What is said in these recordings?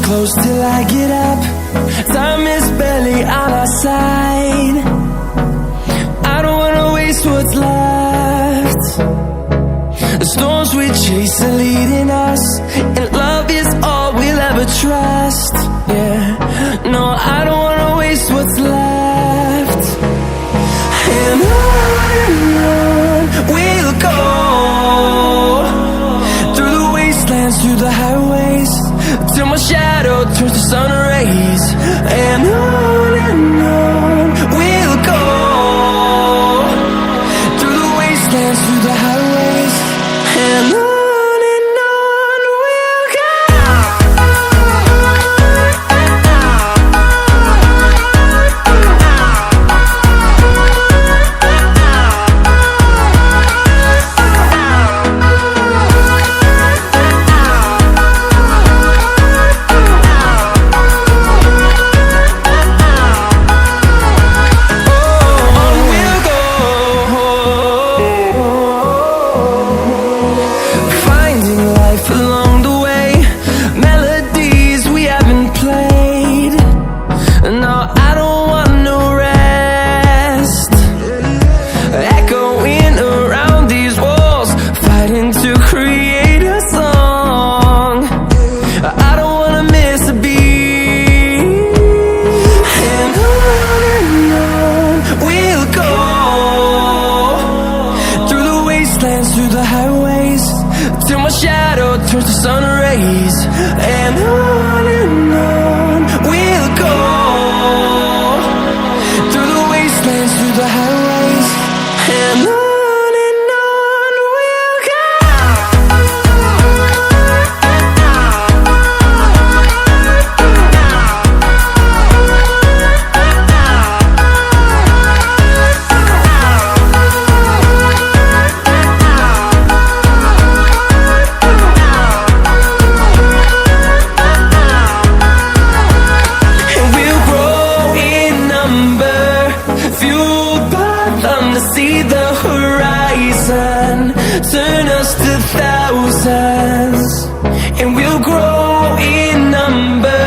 Close till I get up. Time is barely on our side. I don't wanna waste what's left. The storms we chase are leading us, and love is all we'll ever trust. Yeah, no, I don't wanna waste what's left. And on we'll go, through the wastelands, through the highways, till my shadow turns to sun rays. And on we'll go, through the wastelands, through the highways, and on we'll go. Through the highways, till my shadow turns to sun rays. And on we'll go, through the wastelands, through the highways, and on we'll go. See the horizon, turn us to thousands, and we'll grow in number,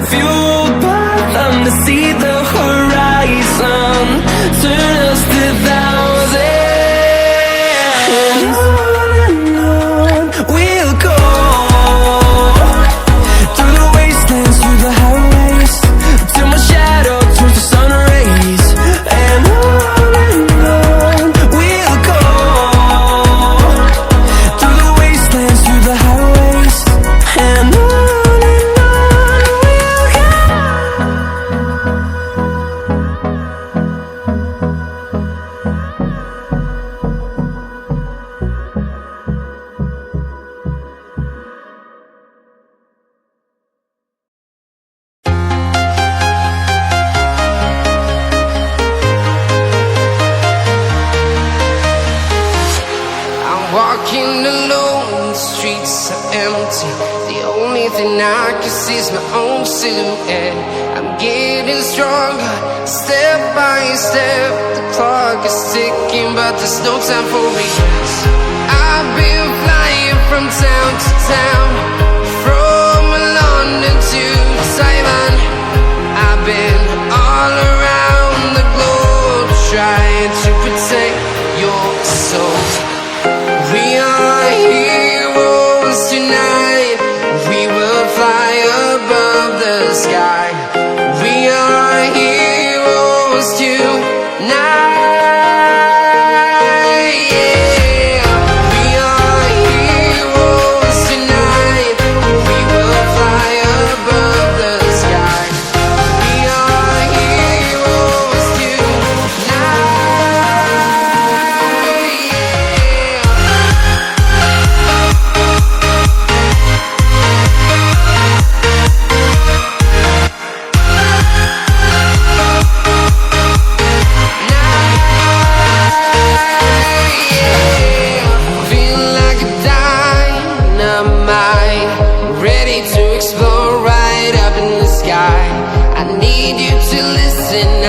fueled by them to see the horizon, turn us to thousands. And on we'll go, through the wastelands, through the highways, till my shadow turns to sun rays. And walking alone, the streets are empty. The only thing I can see is my own silhouette. I'm getting stronger, step by step. The clock is ticking, but there's no time for regrets. I've been flying from town to town, from London to Taiwan. I've been all around the globe, trying to protect your soul. We are heroes tonight. We will fly above the sky. We are heroes tonight. Yeah. We are heroes tonight. losing